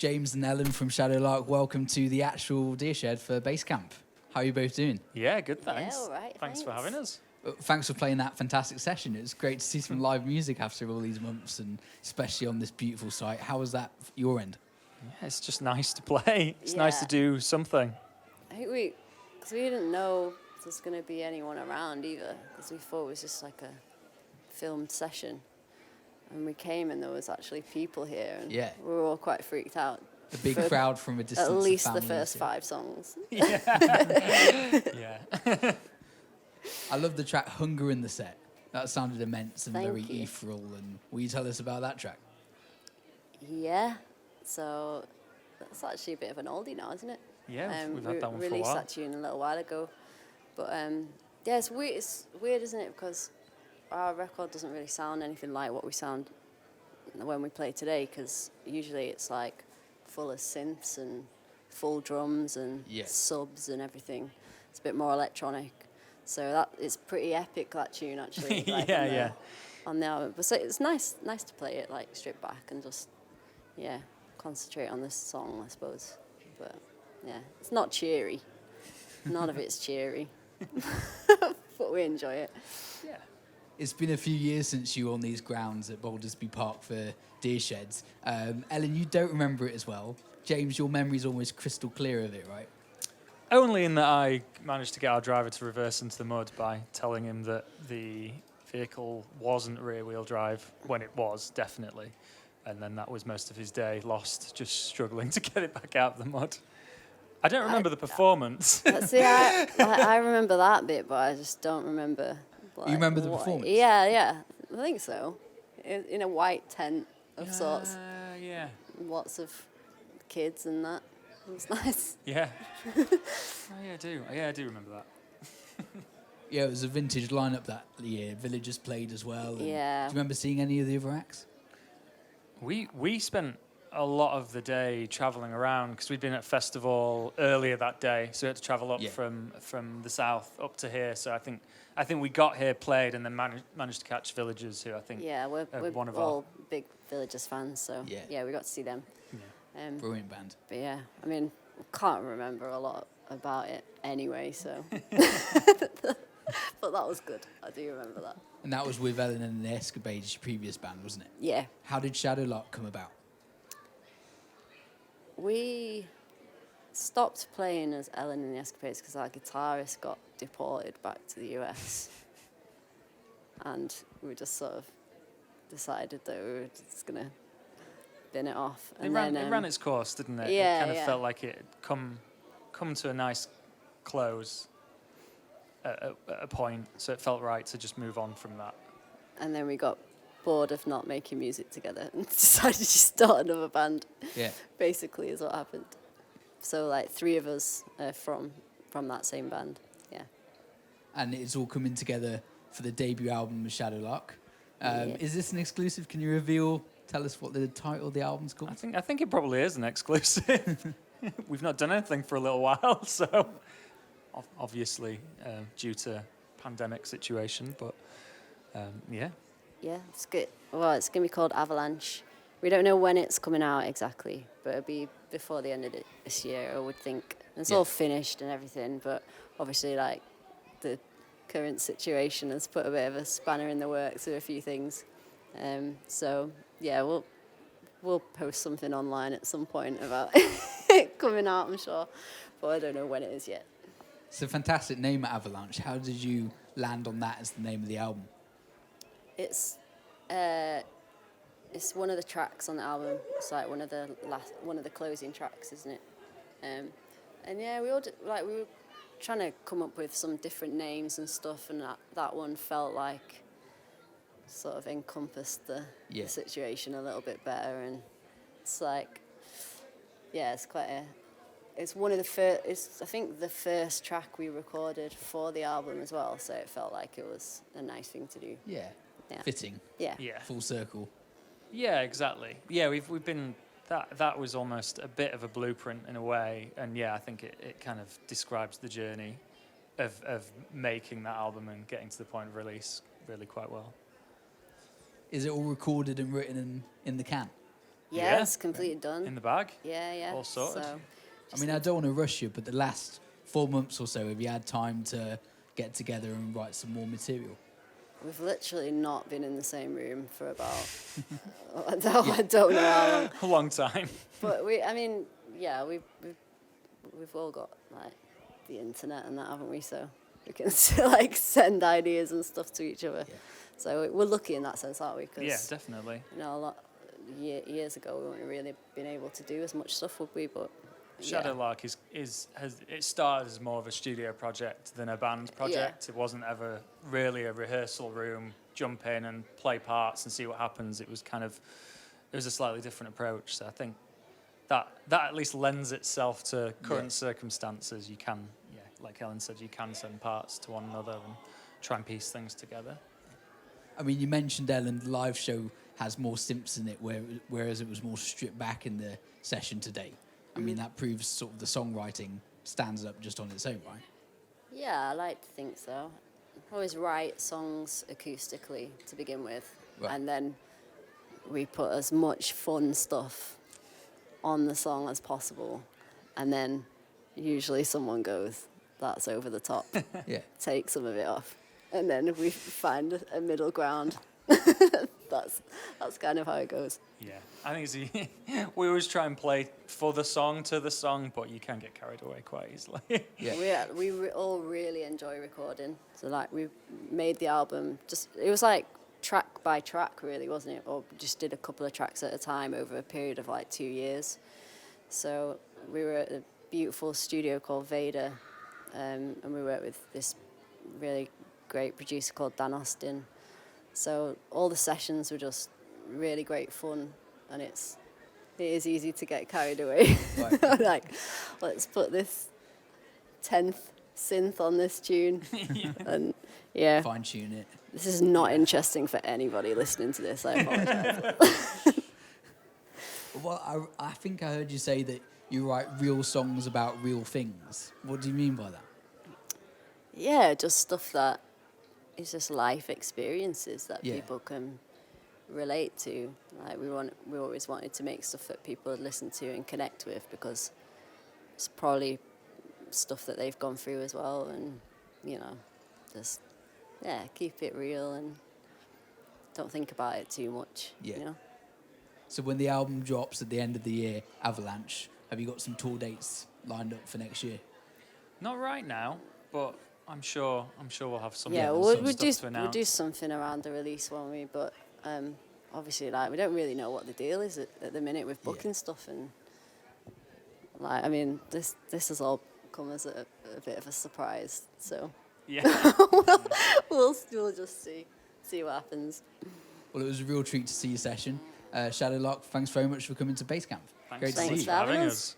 James and Ellen from Shadowlark, welcome to the actual Deer Shed for Base Camp. How are you both doing? Yeah, good, thanks. Yeah, all right, Thanks for having us. Thanks for playing that fantastic session. It was great to see some live music after all these months, and especially on this beautiful site. How was that your end? Yeah, it's just nice to play. It's nice to do something. I think because we didn't know there was going to be anyone around either, because we thought it was just like a filmed session. And we came and there was actually people here, and we were all quite freaked out. A big crowd from a distance. At least the first 5 songs. Yeah. I love the track Hunger in the set. That sounded immense and very you. ethereal. And will you tell us about that track? Yeah. So that's actually a bit of an oldie now, isn't it? Yeah, we've had that one for a while. We released that tune a little while ago. But yeah, it's weird, isn't it? Because our record doesn't really sound anything like what we sound when we play today, because usually it's like full of synths and full drums and subs and everything. It's a bit more electronic. So it's pretty epic, that tune, actually. Like on the album. But so it's nice to play it like stripped back and just concentrate on this song, I suppose. But yeah, it's not cheery. None of it's cheery. But we enjoy it. Yeah. It's been a few years since you were on these grounds at Baldersby Park for Deer Sheds. Ellen, you don't remember it as well. James, your memory's almost crystal clear of it, right? Only in that I managed to get our driver to reverse into the mud by telling him that the vehicle wasn't rear-wheel drive, when it was, definitely. And then that was most of his day lost, just struggling to get it back out of the mud. I don't remember the performance. See, I remember that bit, but I just don't remember. Like, you remember the performance? Yeah, I think so. In a white tent of sorts. Yeah. Lots of kids and that. It was nice. Yeah. I do. Yeah, I do remember that. Yeah, it was a vintage lineup that year. Villagers played as well. Yeah. Do you remember seeing any of the other acts? We spent a lot of the day travelling around because we'd been at festival earlier that day, so we had to travel up from the south up to here. So I think we got here, played, and then managed to catch Villagers, who I think we're one of all big Villagers fans. So we got to see them. Yeah. Brilliant band. But yeah, I mean, can't remember a lot about it anyway. So, but that was good. I do remember that. And that was with Ellen and the Escapades, your previous band, wasn't it? Yeah. How did Shadowlark come about? We stopped playing as Ellen and the Escapades because our guitarist got deported back to the US. And we just sort of decided that we were just going to bin it off. And it ran its course, didn't it? Yeah, it kind of felt like it had come to a nice close at a point, so it felt right to just move on from that. And then we got bored of not making music together and decided to start another band. Yeah. Basically is what happened. So like 3 of us from that same band. Yeah. And it's all coming together for the debut album of Shadowlark. Is this an exclusive? Can you tell us what the title of the album's called? I think it probably is an exclusive. We've not done anything for a little while, so obviously due to pandemic situation, but yeah. Yeah, it's good. Well, it's going to be called Avalanche. We don't know when it's coming out exactly, but it'll be before the end of this year, I would think. It's all finished and everything, but obviously, like, the current situation has put a bit of a spanner in the works with a few things. So, yeah, we'll post something online at some point about it coming out, I'm sure, but I don't know when it is yet. It's a fantastic name, Avalanche. How did you land on that as the name of the album? It's one of the tracks on the album. It's like one of the closing tracks, isn't it? And yeah, we were trying to come up with some different names and stuff, and that one felt like sort of encompassed the situation a little bit better. And it's like, yeah, it's one of the first. It's I think the first track we recorded for the album as well, so it felt like it was a nice thing to do. Yeah. Fitting. Yeah. Full circle. Yeah, exactly. Yeah, we've been that was almost a bit of a blueprint in a way, and yeah, I think it kind of describes the journey of making that album and getting to the point of release really quite well. Is it all recorded and written in the can? Yeah, Yeah. it's completely done. In the bag. Yeah. All sorted. So, I mean, I don't want to rush you, but the last 4 months or so, have you had time to get together and write some more material? we've literally not been in the same room for about I don't know how long. A long time. But we've all got like the internet and that, haven't we? So we can still like send ideas and stuff to each other. Yeah. So we're lucky in that sense, aren't we? Cause, Yeah, definitely. you know, a lot years ago we wouldn't really been able to do as much stuff, would we? But yeah. Shadowlark it started as more of a studio project than a band project. It wasn't ever really a rehearsal room, jump in and play parts and see what happens. It was a slightly different approach. So I think that at least lends itself to current circumstances. You can, like Ellen said, you can send parts to one another and try and piece things together. I mean, you mentioned, Ellen, the live show has more synths in it, whereas it was more stripped back in the session today. I mean, that proves sort of the songwriting stands up just on its own, right? Yeah, I like to think so. I always write songs acoustically to begin with, Right. and then we put as much fun stuff on the song as possible, and then usually someone goes, "That's over the top." Yeah. Take some of it off, and then we find a middle ground. That's kind of how it goes. Yeah, I think we always try and play for the song to the song, but you can get carried away quite easily. Yeah. We all really enjoy recording. So like we made the album it was like track by track really, wasn't it? Or just did a couple of tracks at a time over a period of like 2 years. So we were at a beautiful studio called Vader, and we worked with this really great producer called Dan Austin. So all the sessions were just really great fun, and it is easy to get carried away. Right. Like, let's put this 10th synth on this tune, and yeah, Fine tune it. this is not interesting for anybody listening to this. I apologize. Well, I think I heard you say that you write real songs about real things. What do you mean by that? Yeah, just stuff that is just life experiences that Yeah. people can relate to. Like we always wanted to make stuff that people would listen to and connect with, because it's probably stuff that they've gone through as well, and just keep it real and don't think about it too much. Yeah. You know? So when the album drops at the end of the year, Avalanche, have you got some tour dates lined up for next year? Not right now, but I'm sure we'll have some. Yeah, some we'll stuff to announce. do something around the release, won't we? But obviously, like, we don't really know what the deal is at the minute with booking stuff, and like, I mean, this has all come as a bit of a surprise. So Yeah. we'll just see what happens. Well, it was a real treat to see your session. Shadowlark, thanks very much for coming to Basecamp. Thanks Great to Thanks see you. for having having us. us.